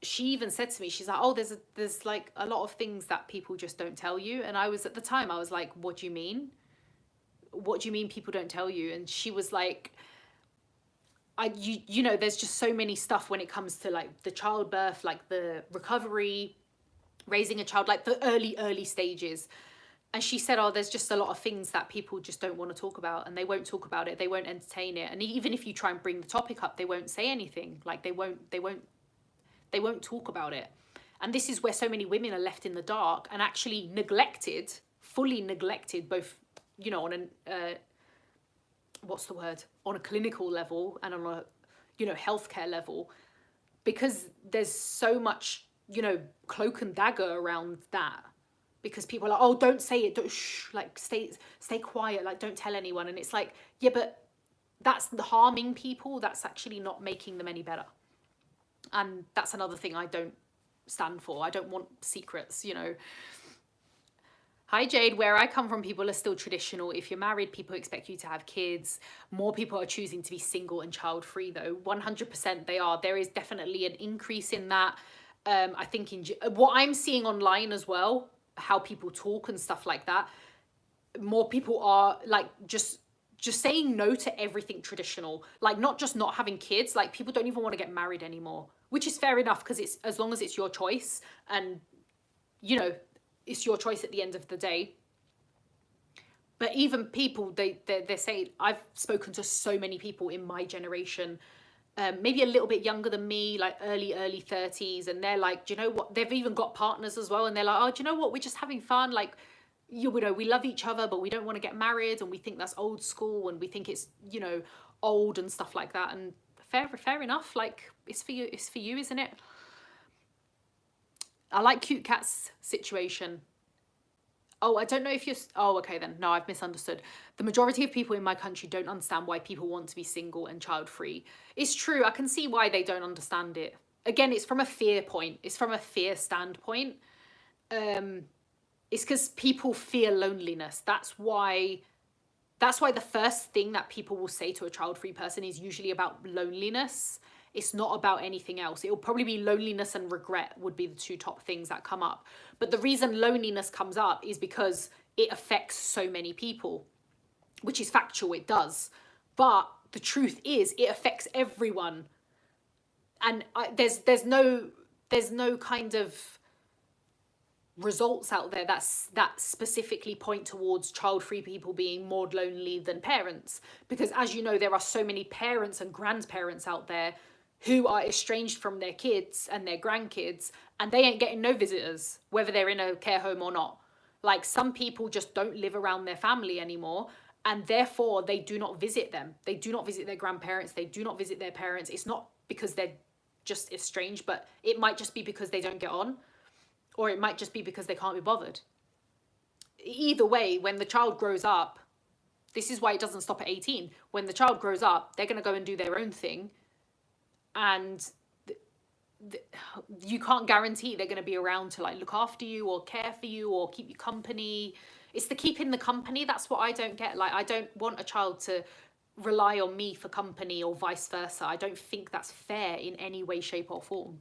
she even said to me, she's like, oh, there's like a lot of things that people just don't tell you. And I was, at the time, I was like, what do you mean? What do you mean people don't tell you? And she was like, you know, there's just so many stuff when it comes to like the childbirth, like the recovery, raising a child, like the early stages. And she said, oh, there's just a lot of things that people just don't want to talk about, and they won't talk about it. They won't entertain it. And even if you try and bring the topic up, they won't say anything. Like, they won't talk about it. And this is where so many women are left in the dark and actually neglected, fully neglected, both, you know, on on a clinical level and on a, you know, healthcare level, because there's so much, you know, cloak and dagger around that, because people are like, oh, don't say it, don't, shh, like, stay quiet, like, don't tell anyone. And it's like, yeah, but that's harming people. That's actually not making them any better. And that's another thing I don't stand for. I don't want secrets, you know. Hi Jade, where I come from, people are still traditional. If you're married, people expect you to have kids. More people are choosing to be single and child-free though. 100% they are. There is definitely an increase in that. I think in what I'm seeing online as well, how people talk and stuff like that, more people are like just saying no to everything traditional. Like, not just not having kids, like people don't even want to get married anymore, which is fair enough, because it's, as long as it's your choice, and you know, it's your choice at the end of the day. But even people, they say, I've spoken to so many people in my generation, maybe a little bit younger than me, like early 30s, and they're like, do you know what, they've even got partners as well, and they're like, oh, do you know what, we're just having fun, like, you know, we love each other, but we don't want to get married, and we think that's old school, and we think it's, you know, old and stuff like that. And fair enough, like, it's for you, isn't it? I like Cute Cat's situation. Oh, I don't know if you're... Oh, okay then. No, I've misunderstood. The majority of people in my country don't understand why people want to be single and child-free. It's true. I can see why they don't understand it. Again, it's from a fear point. It's from a fear standpoint. It's because people fear loneliness. That's why the first thing that people will say to a child-free person is usually about loneliness. It's not about anything else. It will probably be loneliness and regret would be the two top things that come up. But the reason loneliness comes up is because it affects so many people, which is factual, it does. But the truth is, it affects everyone. And there's no kind of results out there that specifically point towards child-free people being more lonely than parents. Because as you know, there are so many parents and grandparents out there who are estranged from their kids and their grandkids, and they ain't getting no visitors, whether they're in a care home or not. Like, some people just don't live around their family anymore, and therefore they do not visit them. They do not visit their grandparents. They do not visit their parents. It's not because they're just estranged, but it might just be because they don't get on, or it might just be because they can't be bothered. Either way, when the child grows up, this is why it doesn't stop at 18. When the child grows up, they're going to go and do their own thing, and you can't guarantee they're going to be around to like look after you or care for you or keep you company. It's the keeping the company that's what I don't get. Like, I don't want a child to rely on me for company or vice versa. I don't think that's fair in any way, shape or form.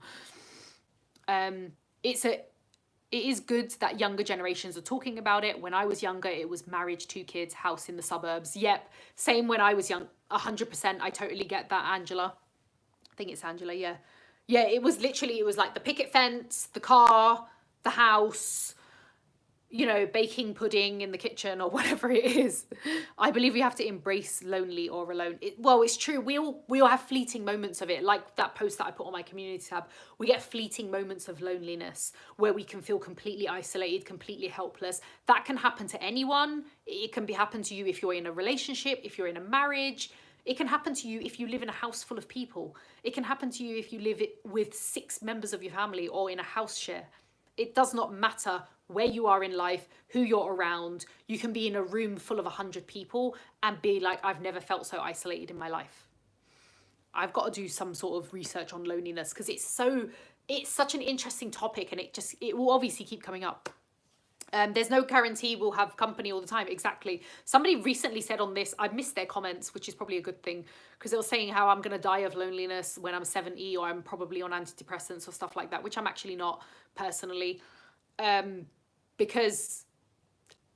It is good that younger generations are talking about it. When I was younger, it was marriage, 2 kids, house in the suburbs. Yep, same when I was young. 100%, I totally get that, Angela. I think it's Angela, yeah. Yeah, it was like the picket fence, the car, the house, you know, baking pudding in the kitchen or whatever it is. I believe we have to embrace lonely or alone. Well, it's true. We all have fleeting moments of it. Like that post that I put on my community tab. We get fleeting moments of loneliness where we can feel completely isolated, completely helpless. That can happen to anyone. It can happen to you if you're in a relationship, if you're in a marriage. It can happen to you if you live in a house full of people. It can happen to you if you live with 6 members of your family or in a house share. It does not matter where you are in life, who you're around. You can be in a room full of 100 people and be like, I've never felt so isolated in my life. I've got to do some sort of research on loneliness because it's such an interesting topic, and it will obviously keep coming up. There's no guarantee we'll have company all the time. Exactly. Somebody recently said on this, I missed their comments, which is probably a good thing, because they were saying how I'm going to die of loneliness when I'm 70, or I'm probably on antidepressants or stuff like that, which I'm actually not personally, because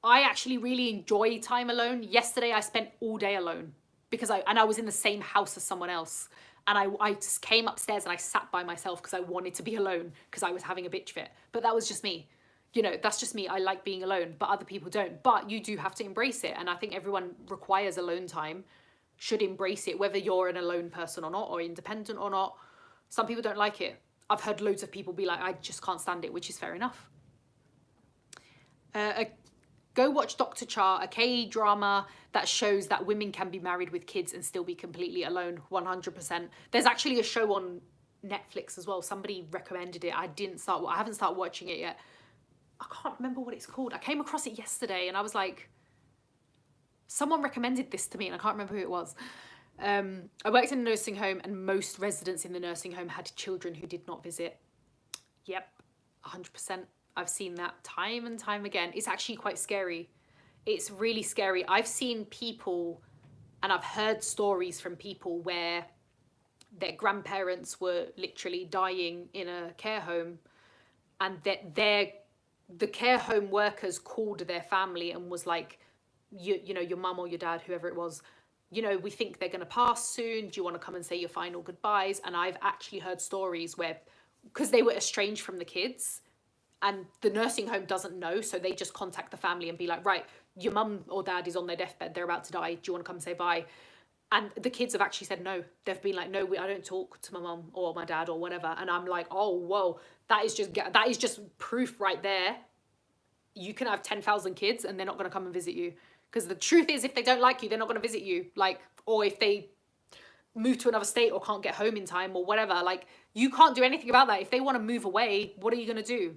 I actually really enjoy time alone. Yesterday, I spent all day alone because I was in the same house as someone else. And I just came upstairs and I sat by myself because I wanted to be alone because I was having a bitch fit. But that was just me. You know, that's just me. I like being alone, but other people don't. But you do have to embrace it. And I think everyone requires alone time, should embrace it, whether you're an alone person or not, or independent or not. Some people don't like it. I've heard loads of people be like, I just can't stand it, which is fair enough. Go watch Dr. Cha, a K-drama that shows that women can be married with kids and still be completely alone, 100%. There's actually a show on Netflix as well. Somebody recommended it. I haven't started watching it yet. I can't remember what it's called. I came across it yesterday and I was like, someone recommended this to me and I can't remember who it was. I worked in a nursing home and most residents in the nursing home had children who did not visit. Yep, 100%. I've seen that time and time again. It's actually quite scary. It's really scary. I've seen people and I've heard stories from people where their grandparents were literally dying in a care home, and that the care home workers called their family and was like, you know, your mum or your dad, whoever it was, you know, we think they're going to pass soon. Do you want to come and say your final goodbyes? And I've actually heard stories where, because they were estranged from the kids and the nursing home doesn't know, so they just contact the family and be like, right, your mum or dad is on their deathbed. They're about to die. Do you want to come say bye? And the kids have actually said no. They've been like, no, I don't talk to my mum or my dad or whatever. And I'm like, oh, whoa, that is just proof right there. You can have 10,000 kids and they're not going to come and visit you. Because the truth is, if they don't like you, they're not going to visit you. Like, or if they move to another state or can't get home in time or whatever, like, you can't do anything about that. If they want to move away, what are you going to do?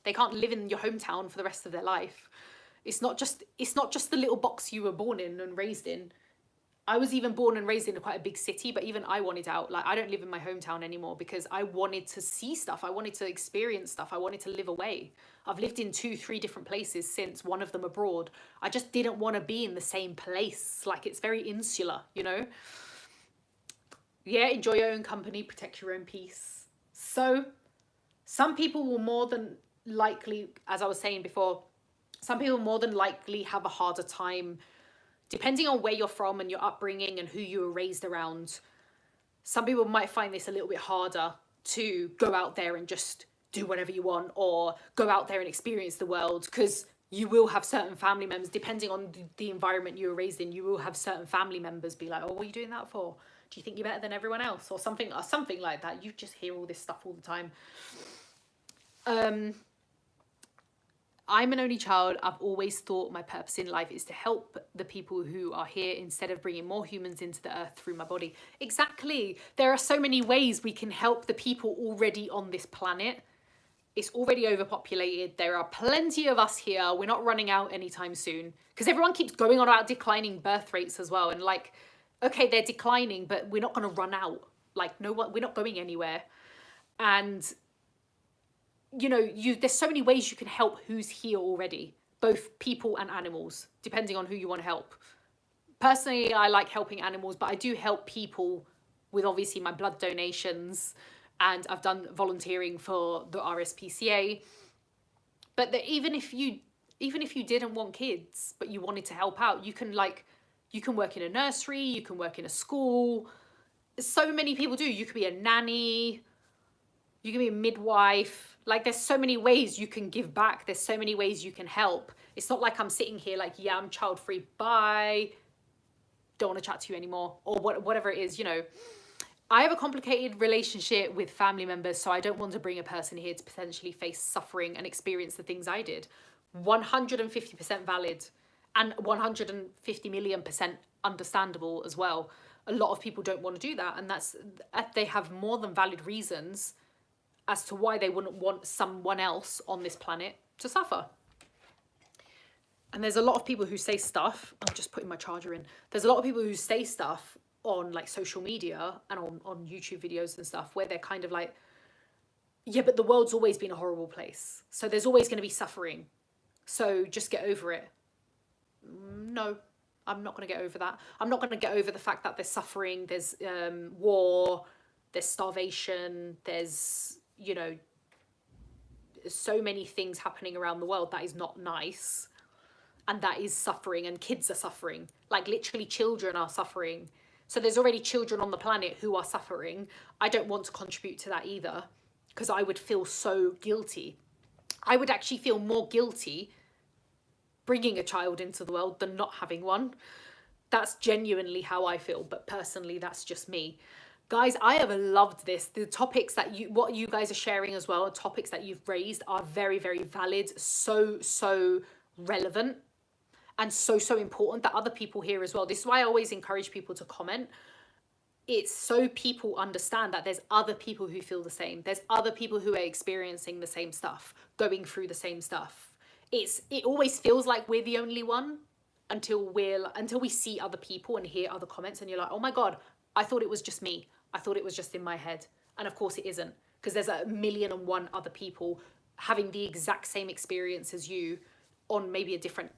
They can't live in your hometown for the rest of their life. It's not just the little box you were born in and raised in. I was even born and raised in quite a big city, but even I wanted out. Like, I don't live in my hometown anymore because I wanted to see stuff. I wanted to experience stuff. I wanted to live away. I've lived in 2-3 different places since, one of them abroad. I just didn't want to be in the same place. Like, it's very insular, you know? Yeah, enjoy your own company, protect your own peace. So, some people will more than likely, as I was saying before, some people more than likely have a harder time, depending on where you're from and your upbringing and who you were raised around. Some people might find this a little bit harder to go out there and just do whatever you want, or go out there and experience the world, because you will have certain family members, depending on the environment you were raised in, you will have certain family members be like, oh, what are you doing that for? Do you think you're better than everyone else? Or something like that. You just hear all this stuff all the time. I'm an only child. I've always thought my purpose in life is to help the people who are here instead of bringing more humans into the earth through my body. Exactly. There are so many ways we can help the people already on this planet. It's already overpopulated. There are plenty of us here. We're not running out anytime soon. Because everyone keeps going on about declining birth rates as well. And like, okay, they're declining, but we're not going to run out. Like, no, we're not going anywhere. And, you know, there's so many ways you can help who's here already. Both people and animals, depending on who you want to help. Personally, I like helping animals, but I do help people with obviously my blood donations. And I've done volunteering for the RSPCA. But even if you didn't want kids, but you wanted to help out, you can work in a nursery, you can work in a school. So many people do. You could be a nanny, you can be a midwife. Like, there's so many ways you can give back. There's so many ways you can help. It's not like I'm sitting here like, yeah, I'm child free. Bye. Don't want to chat to you anymore. Or whatever it is, you know. I have a complicated relationship with family members, so I don't want to bring a person here to potentially face suffering and experience the things I did. 150% valid and 150 million% understandable as well. A lot of people don't want to do that, and they have more than valid reasons as to why they wouldn't want someone else on this planet to suffer. And there's a lot of people who say stuff, I'm just putting my charger in. There's a lot of people who say stuff on like social media and on YouTube videos and stuff where they're kind of like, yeah, but the world's always been a horrible place. So there's always going to be suffering. So just get over it. No, I'm not going to get over that. I'm not going to get over the fact that there's suffering, there's war, there's starvation, there's, you know, so many things happening around the world that is not nice. And that is suffering, and kids are suffering. Like, literally children are suffering. So there's already children on the planet who are suffering. I don't want to contribute to that either, because I would feel so guilty. I would actually feel more guilty bringing a child into the world than not having one. That's genuinely how I feel, but personally, that's just me. Guys, I have loved this. The topics that what you guys are sharing as well, topics that you've raised are very, very valid, so relevant. And so important that other people hear as well. This is why I always encourage people to comment. It's so people understand that there's other people who feel the same. There's other people who are experiencing the same stuff, going through the same stuff. It always feels like we're the only one until we see other people and hear other comments, and you're like, oh my God, I thought it was just me. I thought it was just in my head. And of course it isn't, because there's 1,000,001 other people having the exact same experience as you on maybe a different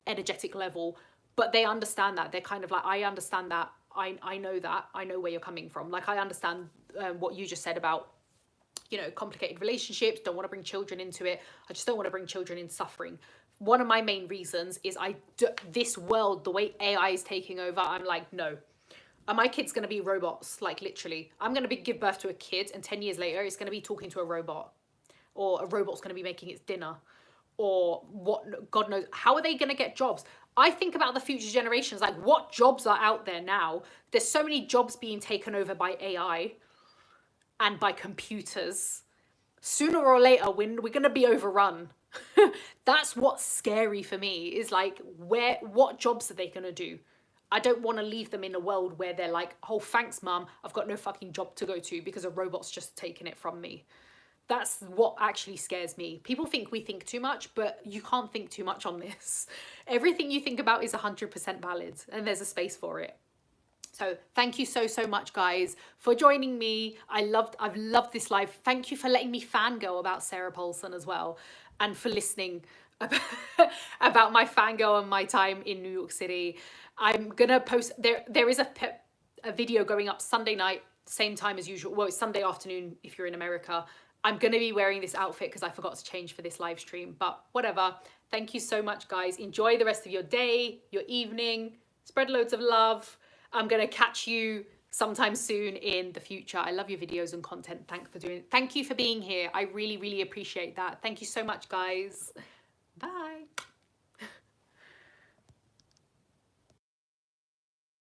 energetic level, but they understand that. They're kind of like, I understand that. I know that. I know where you're coming from. Like, I understand what you just said about, you know, complicated relationships, don't want to bring children into it. I just don't want to bring children in suffering. One of my main reasons is this world, the way AI is taking over, I'm like, no. Are my kids going to be robots? Like, literally. I'm going to give birth to a kid, and 10 years later, it's going to be talking to a robot. Or a robot's going to be making its dinner. Or what, God knows. How are they going to get jobs? I think about the future generations, like, what jobs are out there now? There's so many jobs being taken over by AI and by computers. Sooner or later, we're going to be overrun. That's what's scary for me, is like, what jobs are they going to do? I don't want to leave them in a world where they're like, oh, thanks, Mum, I've got no fucking job to go to because a robot's just taken it from me. That's what actually scares me. People think we think too much, but you can't think too much on this. Everything you think about is 100% valid, and there's a space for it. So thank you so much, guys, for joining me. I've loved this live. Thank you for letting me fangirl about Sarah Paulson as well, and for listening about my fangirl and my time in New York City. I'm gonna post, there is a video going up Sunday night, same time as usual. Well, it's Sunday afternoon if you're in America. I'm going to be wearing this outfit because I forgot to change for this live stream, but whatever. Thank you so much, guys. Enjoy the rest of your day, your evening. Spread loads of love. I'm going to catch you sometime soon in the future. I love your videos and content. Thank you for being here. I really appreciate that. Thank you so much, guys. Bye.